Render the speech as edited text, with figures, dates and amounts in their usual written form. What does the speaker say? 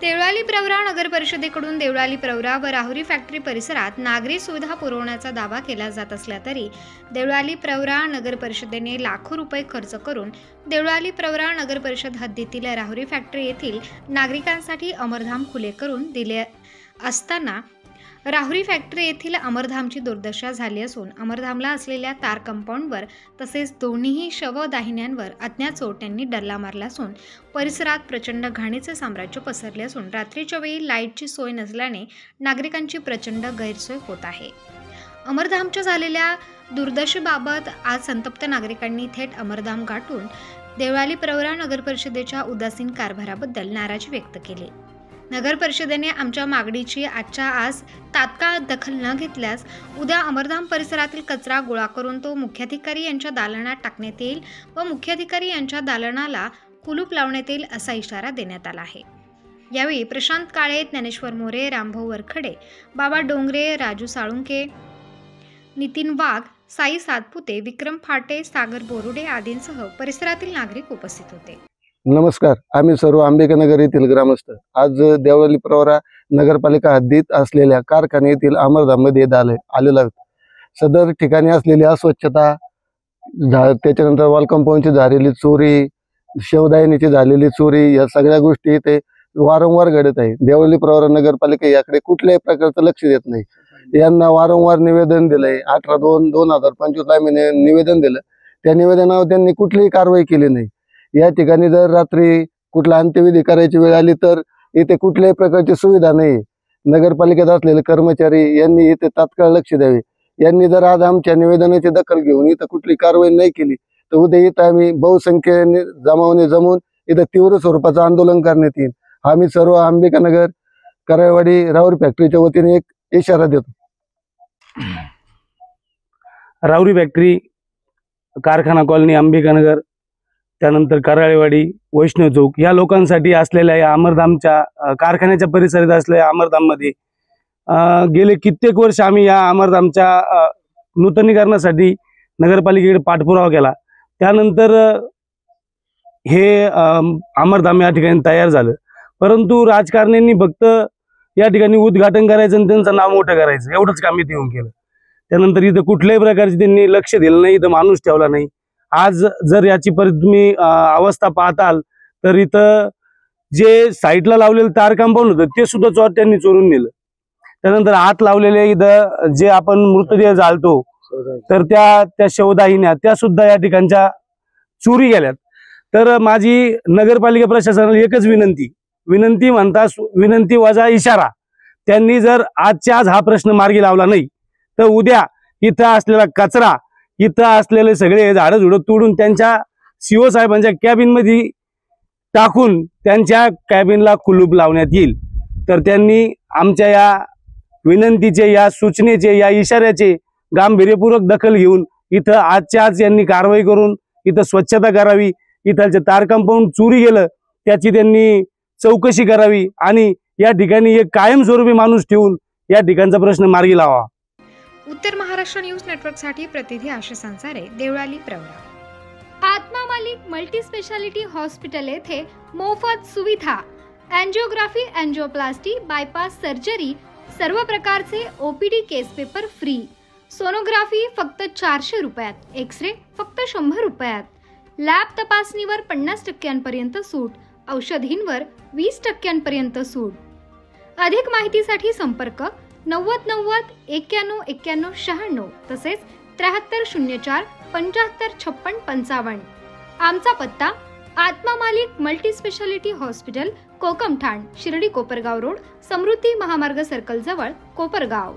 देवळाली प्रवरा नगर परिषदेकडून देवळाली प्रवरा व राहुरी फॅक्टरी परिसरात नागरी सुविधा पुरवण्याचा दावा केला जात असला तरी देवळाली प्रवरा नगर परिषदेने लाखो रुपये खर्च करून देवळाली प्रवरा नगर परिषद हद्दीतील राहुरी फॅक्टरी येथील नागरिकांसाठी अमरधाम खुले करून दिले असताना राहुरी फॅक्टरी येथील अमरधामची दुर्दशा झाली असून अमरधामला असलेल्या तार कंपाऊंडवर तसेच दोन्हीही शवदाहिन्यांवर अज्ञात चोरट्यांनी डल्ला मारला असून परिसरात प्रचंड घाणीचे साम्राज्य पसरले असून रात्रीच्या वेळी लाईटची सोय नसल्याने नागरिकांची प्रचंड गैरसोय होत आहे। अमरधामच्या झालेल्या दुर्दशेबाबत आज संतप्त नागरिकांनी थेट अमरधाम गाठून देवळाली प्रवरा नगर परिषदेच्या उदासीन कारभाराबद्दल नाराजी व्यक्त केली। नगर परिषदेने आमच्या मागणीची आजच्या आज तात्काळ दखल न घेतल्यास उद्या अमरधाम परिसरातील कचरा गोळा करून तो मुख्याधिकारी यांच्या दालनात टाकण्यात येईल व मुख्याधिकारी यांच्या दालनाला कुलूप लावण्यात येईल असा इशारा देण्यात आला आहे। यावेळी प्रशांत काळे, ज्ञानेश्वर मोरे, रामभाऊ वरखडे, बाबा डोंगरे, राजू साळुंके, नितीन वाघ, साई सातपुते, विक्रम फाटे, सागर बोरुडे आदींसह परिसरातील नागरिक उपस्थित होते। नमस्कार, आम्ही सर्व अंबिकानगर येथील ग्रामस्थ आज देवळाली प्रवरा नगरपालिका हद्दीत असलेल्या कारखाने येथील अमरधाम मध्ये आलेलो आहोत। सदर ठिकाणी असलेली अस्वच्छता, त्याच्यानंतर वॉल कंपाऊंडची झालेली चोरी, शवदाहिनीची झालेली चोरी, या सगळ्या गोष्टी इथे वारंवार घडत आहे। देवळाली प्रवरा नगरपालिका याकडे कुठल्याही प्रकारचं लक्ष देत नाही। यांना वारंवार निवेदन दिलंय। 18/2/2025 आम्ही निवेदन दिलं, त्या निवेदनावर त्यांनी कुठलीही कारवाई केली नाही। या ठिकाणी जर रात्री कुठला अंत्यविधी करायची वेळ आली तर इथे कुठल्याही प्रकारची सुविधा नाही। नगरपालिकेत असलेले कर्मचारी यांनी इथे तात्काळ लक्ष द्यावे। यांनी जर आज आमच्या निवेदनाची दखल घेऊन इथं कुठली कारवाई नाही केली तर उद्या इथं आम्ही बहुसंख्येने जमवून इथं तीव्र स्वरूपाचं आंदोलन करण्यात येईल। आम्ही सर्व अंबिकानगर, कराळवाडी, राहुरी फॅक्टरीच्या वतीने एक इशारा देतो। राहुरी फॅक्टरी, कारखाना कॉलनी, अंबिकानगर, त्यानंतर कराळेवाडी, वैष्णव चौक या लोकांसाठी असलेल्या या अमरधामच्या कारखान्याच्या परिसरात असलेल्या अमरधाममध्ये गेले कित्येक वर्ष आम्ही या अमरधामच्या नूतनीकरणासाठी नगरपालिकेकडे पाठपुरावा केला। त्यानंतर हे अमरधाम या ठिकाणी तयार झालं, परंतु राजकारण्यांनी फक्त या ठिकाणी उद्घाटन करायचं आणि त्यांचं नाव मोठं करायचं एवढंच काम इथे येऊन केलं। त्यानंतर इथं कुठल्याही प्रकारचे त्यांनी लक्ष दिलं नाही, इथं माणूस ठेवला नाही। आज जर याची तुम्ही अवस्था पाहताल तर इथं जे साईडला लावलेलं तार कंपाऊंड होतं ते सुद्धा चोरट्यांनी चोरून नेलं। त्यानंतर आत लावलेले इथं जे आपण मृतदेह जाळतो तर त्या शवदाहिन्या त्या सुद्धा या ठिकाणच्या चोरी गेल्यात। तर माझी नगरपालिका प्रशासनाला एकच विनंती म्हणता विनंती वजा इशारा, त्यांनी जर आजच्या आज हा प्रश्न मार्गी लावला नाही तर उद्या इथं असलेला कचरा, इथं असलेले सगळे झाडं झुडं तोडून त्यांच्या सीओ साहेबांच्या कॅबिन मध्ये टाकून त्यांच्या कॅबिनला कुलूप लावण्यात येईल। तर त्यांनी आमच्या या विनंतीचे, या सूचनेचे, या इशाऱ्याचे गांभीर्यपूर्वक दखल घेऊन इथं आजच्या आज यांनी कारवाई करून इथं स्वच्छता करावी। इथलचे तार कंपाऊंड चोरी गेलं त्याची त्यांनी चौकशी करावी आणि या ठिकाणी एक कायमस्वरूपी माणूस ठेवून या ठिकाणचा प्रश्न मार्गी लावा। उत्तर महाराष्ट्र न्यूज नेटवर्कसाठी प्रतिनिधी आशा संसारे, देवळाली प्रवरा। आत्मा मालिक मल्टी स्पेशालिटी हॉस्पिटल येथे मोफत सुविधा, एंजिओग्राफी, एंजिओप्लास्टी, बायपास सर्जरी, सर्व प्रकारचे ओपीडी केस पेपर फ्री, सोनोग्राफी फक्त 400 रुपयात, एक्सरे फक्त 100 रुपयात, लॅब तपासणीवर 50% सूट, औषधींवर 20% सूट। अधिक माहितीसाठी संपर्क 9090 91 91 96 तसेच 7304 75 56 55। आमचा पत्ता Atma Malik multi speciality hospital, Kokamthan, Shirdi Kopargaon road, Samruddhi Mahamarg circle जवळ, कोपरगाव।